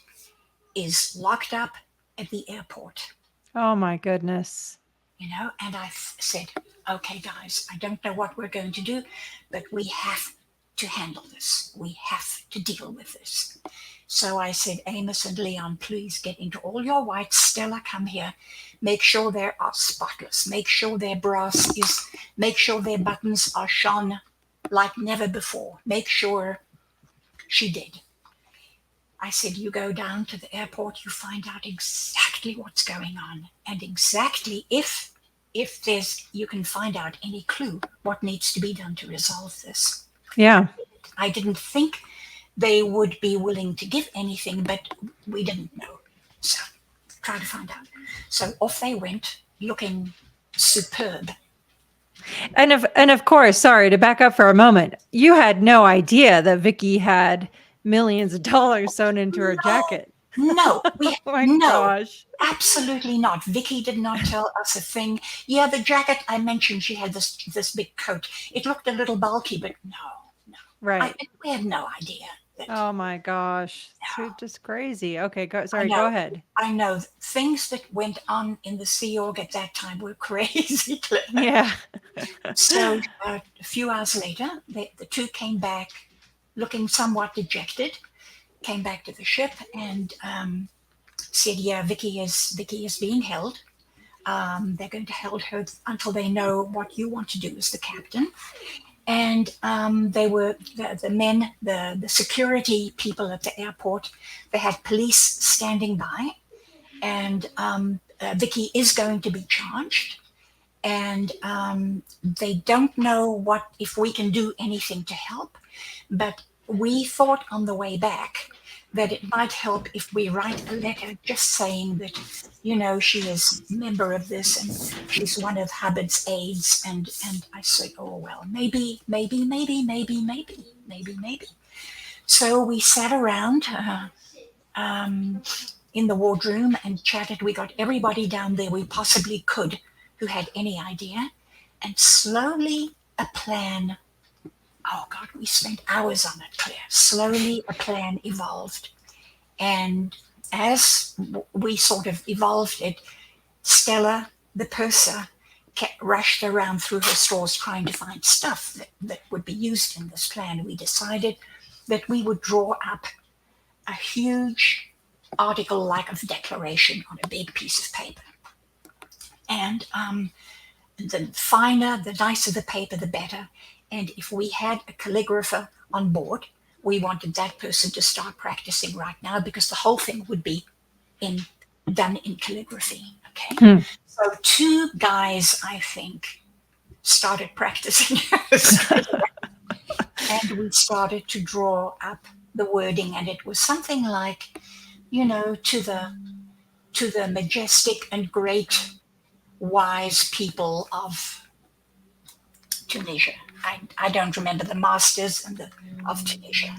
is locked up at the airport. Oh my goodness. And I said, "Okay, guys, I don't know what we're going to do, but we have to handle this. We have to deal with this." So I said, "Amos and Leon, please get into all your whites. Stella, come here. Make sure they are spotless. Make sure their make sure their buttons are shone like never before. Make sure." She did. I said, "You go down to the airport, you find out exactly what's going on, and exactly if you can find out any clue what needs to be done to resolve this." Yeah. I didn't think they would be willing to give anything, but we didn't know. So try to find out. So off they went, looking superb. And of course, sorry to back up for a moment, you had no idea that Vicky had millions of dollars sewn into her jacket. No, Oh my no, gosh. absolutely not. Vicky did not tell us a thing. Yeah, the jacket I mentioned, she had this big coat. It looked a little bulky, but no. Right. We had no idea that. Oh my gosh. So just crazy. Okay, go Go ahead. I know things that went on in the Sea Org at that time were crazy. Yeah. So a few hours later, the two came back looking somewhat dejected, came back to the ship and said, yeah, Vicky is being held. They're going to hold her until they know what you want to do as the captain. And they were the men, the security people at the airport. They had police standing by, and Vicky is going to be charged. And they don't know if we can do anything to help. But we thought on the way back that it might help if we write a letter just saying that, she is a member of this and she's one of Hubbard's aides. And I said, oh, well, maybe. So we sat around in the wardroom and chatted. We got everybody down there we possibly could who had any idea. And slowly a plan, oh God, we spent hours on it, Claire. Slowly a plan evolved. And as we sort of evolved it, Stella, the purser, rushed around through her stores trying to find stuff that would be used in this plan. We decided that we would draw up a huge article like of declaration on a big piece of paper. And the finer, the nicer the paper, the better. And if we had a calligrapher on board, we wanted that person to start practicing right now because the whole thing would be done in calligraphy. Okay. So two guys, I think, started practicing. And we started to draw up the wording, and it was something like, to the majestic and great wise people of Tunisia. I don't remember the masters of Tunisia.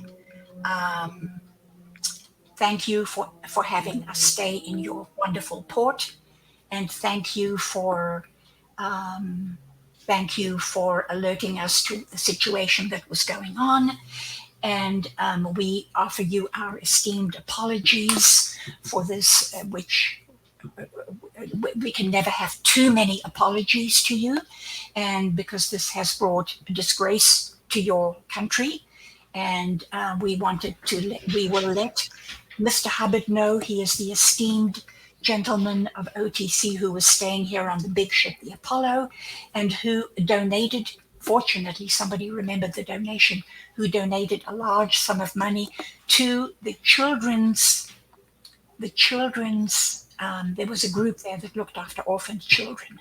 Thank you for having us stay in your wonderful port, and thank you for alerting us to the situation that was going on. And we offer you our esteemed apologies for this, which we can never have too many apologies to you, and because this has brought disgrace to your country, and we will let Mr. Hubbard know. He is the esteemed gentleman of OTC who was staying here on the big ship, the Apollo, and who donated. Fortunately, somebody remembered the donation, who donated a large sum of money to the children's. There was a group there that looked after orphaned children,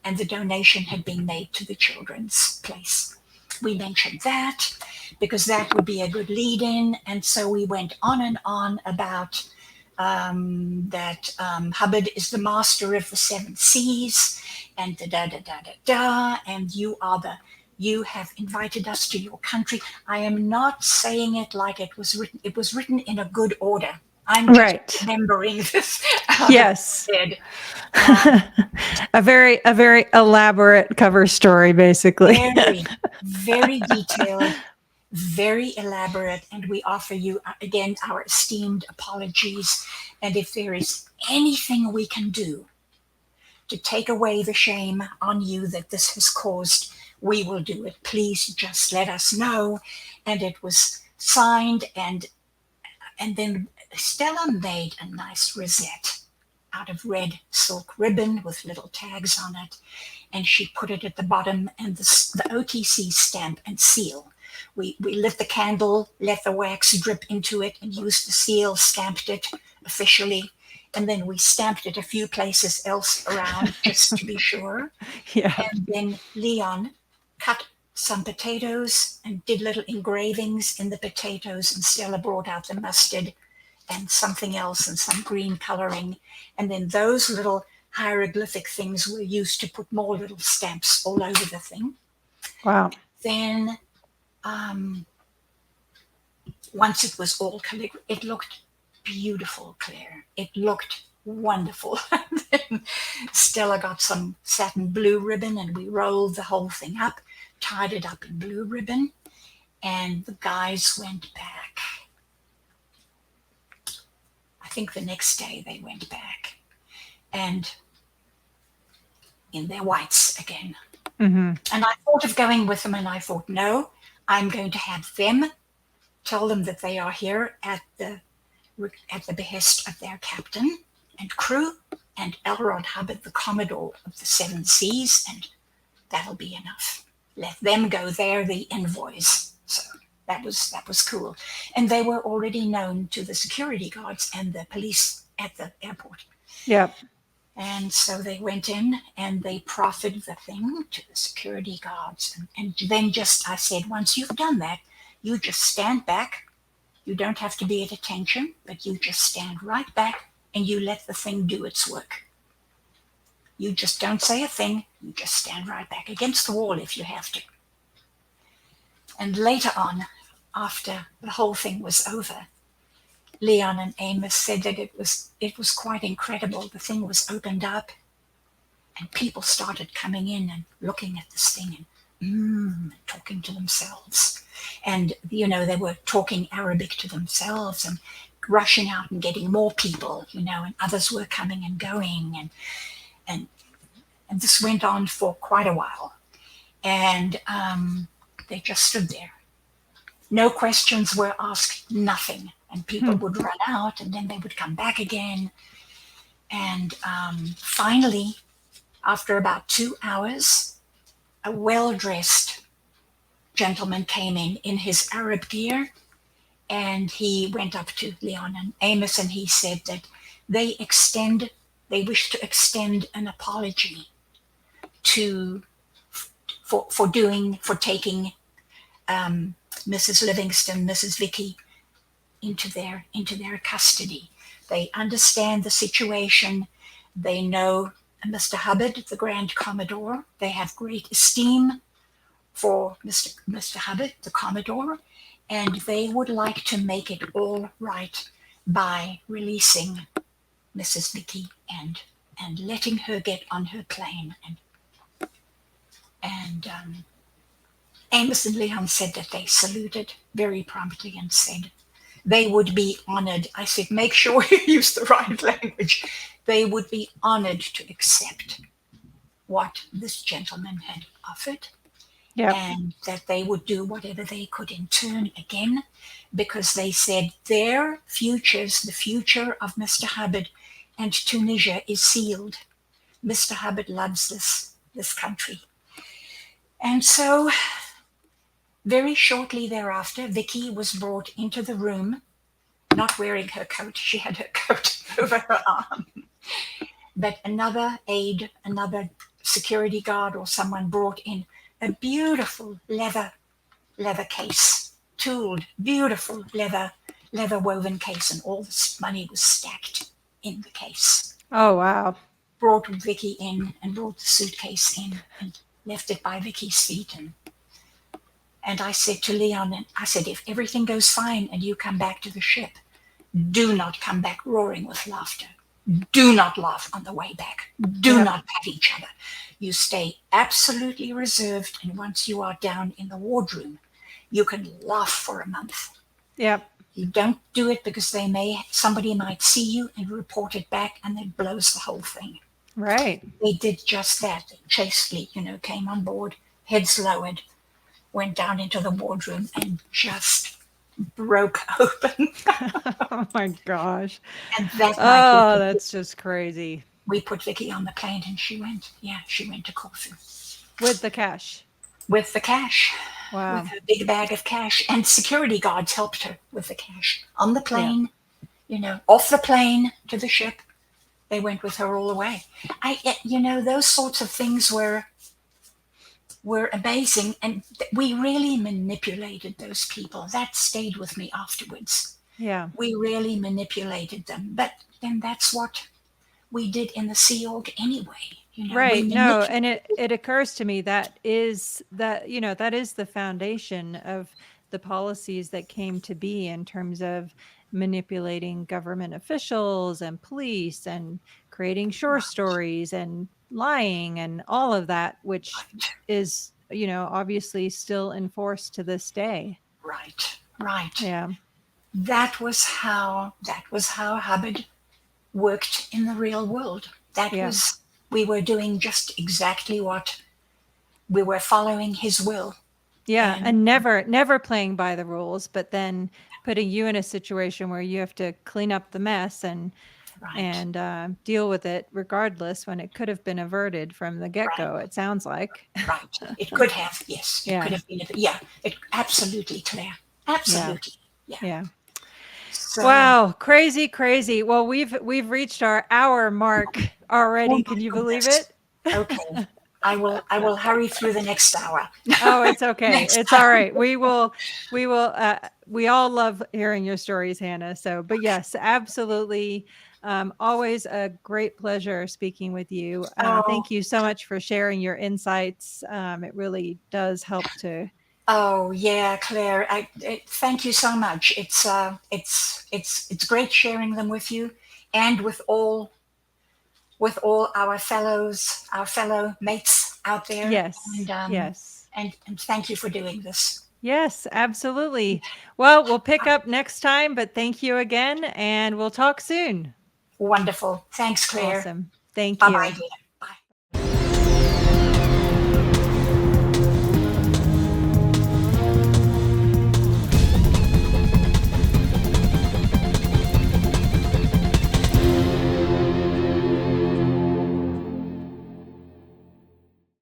and the donation had been made to the children's place. We mentioned that because that would be a good lead-in, and so we went on and on about that Hubbard is the master of the seven seas, and and you have invited us to your country. I am not saying it like it was written. It was written in a good order. I'm just remembering this. Yes. A very elaborate cover story, basically. Very, very detailed, very elaborate, and we offer you again our esteemed apologies. And if there is anything we can do to take away the shame on you that this has caused, we will do it. Please just let us know. And it was signed, and then Stella made a nice rosette out of red silk ribbon with little tags on it, and she put it at the bottom, and the OTC stamp and seal. We lit the candle, let the wax drip into it, and used the seal, stamped it officially, and then we stamped it a few places else around just to be sure. Yeah. And then Leon cut some potatoes and did little engravings in the potatoes, and Stella brought out the mustard and something else and some green coloring. And then those little hieroglyphic things were used to put more little stamps all over the thing. Wow. Then once it was all calligraphy, it looked beautiful, Claire. It looked wonderful. Then Stella got some satin blue ribbon and we rolled the whole thing up, tied it up in blue ribbon, and the guys went back. I think the next day they went back, and in their whites again. Mm-hmm. And I thought of going with them, and I thought, no, I'm going to have them tell them that they are here at the behest of their captain and crew and Elrod Hubbard, the Commodore of the Seven Seas, and that'll be enough. Let them go. They're the envoys. So that was cool. And they were already known to the security guards and the police at the airport. Yep. And so they went in and they proffered the thing to the security guards. And then just, I said, once you've done that, you just stand back. You don't have to be at attention, but you just stand right back and you let the thing do its work. You just don't say a thing. You just stand right back against the wall if you have to. And later on, after the whole thing was over, Leon and Amos said that it was quite incredible. The thing was opened up and people started coming in and looking at this thing and talking to themselves. And, they were talking Arabic to themselves and rushing out and getting more people, and others were coming and going. And this went on for quite a while. And they just stood there. No questions were asked, nothing. And people would run out and then they would come back again. And finally, after about 2 hours, a well-dressed gentleman came in his Arab gear, and he went up to Leon and Amos and he said that they wish to extend an apology for taking Mrs. Livingston, Mrs. Vicky into their custody. They understand the situation. They know Mr. Hubbard, the Grand Commodore. They have great esteem for Mr. Hubbard, the Commodore, and they would like to make it all right by releasing Mrs. Vicky and letting her get on her plane. And Amos and Leon said that they saluted very promptly and said they would be honored. I said, make sure you use the right language. They would be honored to accept what this gentleman had offered. Yep. And that they would do whatever they could in turn again, because they said their futures, the future of Mr. Hubbard and Tunisia, is sealed. Mr. Hubbard loves this country. And so very shortly thereafter, Vicky was brought into the room, not wearing her coat. She had her coat over her arm. But another aide, another security guard or someone brought in a beautiful leather case, tooled, beautiful leather woven case, and all this money was stacked in the case. Oh, wow. Brought Vicky in and brought the suitcase in and left it by Vicky's feet. And I said to Leon, and I said, if everything goes fine and you come back to the ship, do not come back roaring with laughter. Do not laugh on the way back. Do not pat each other. You stay absolutely reserved, and once you are down in the wardroom, you can laugh for a month. Yep. You don't do it because somebody might see you and report it back, and it blows the whole thing. Right. They did just that. They chastely, came on board, heads lowered, went down into the wardroom and just broke open. Oh my gosh. And that night, that's just crazy. We put Vicky on the plane and she went to Corfu. With the cash? With the cash. Wow. With a big bag of cash. And security guards helped her with the cash. On the plane, off the plane to the ship. They went with her all the way. Those sorts of things were were amazing, and we really manipulated those people. That stayed with me afterwards. Yeah. We really manipulated them, but then that's what we did in the Sea Org anyway. We Right. No, manipulated. and it occurs to me that is the foundation of the policies that came to be in terms of manipulating government officials and police and creating shore Right, stories and lying and all of that, which right, is, obviously still enforced to this day. right, right. Yeah. That was how Hubbard worked in the real world. That Yeah. was We were doing just exactly what we were following his will. Yeah, And and never playing by the rules, but then putting you in a situation where you have to clean up the mess and right, and deal with it regardless when it could have been averted from the right, get-go, it sounds like. right. It could have, yes, it could Yeah, have been. Yeah, it absolutely, Claire. yeah, Absolutely. Yeah. yeah. So, Wow, crazy, crazy. Well, we've reached our hour mark oh already. my Can you believe goodness. it? Okay. I will hurry through the next hour. Oh, it's okay. Next It's hour. all right. We all love hearing your stories, Hannah. So, but yes, absolutely. Always a great pleasure speaking with you. Oh, Thank you so much for sharing your insights. It really does help to. oh yeah, Claire. Thank you so much. It's great sharing them with you and with all our fellow mates out there. Yes, And yes, and thank you for doing this. yes, absolutely. Well, we'll pick up next time, but thank you again, and we'll talk soon. Wonderful. Thanks, Claire. Awesome. Thank Bye bye, you. dear.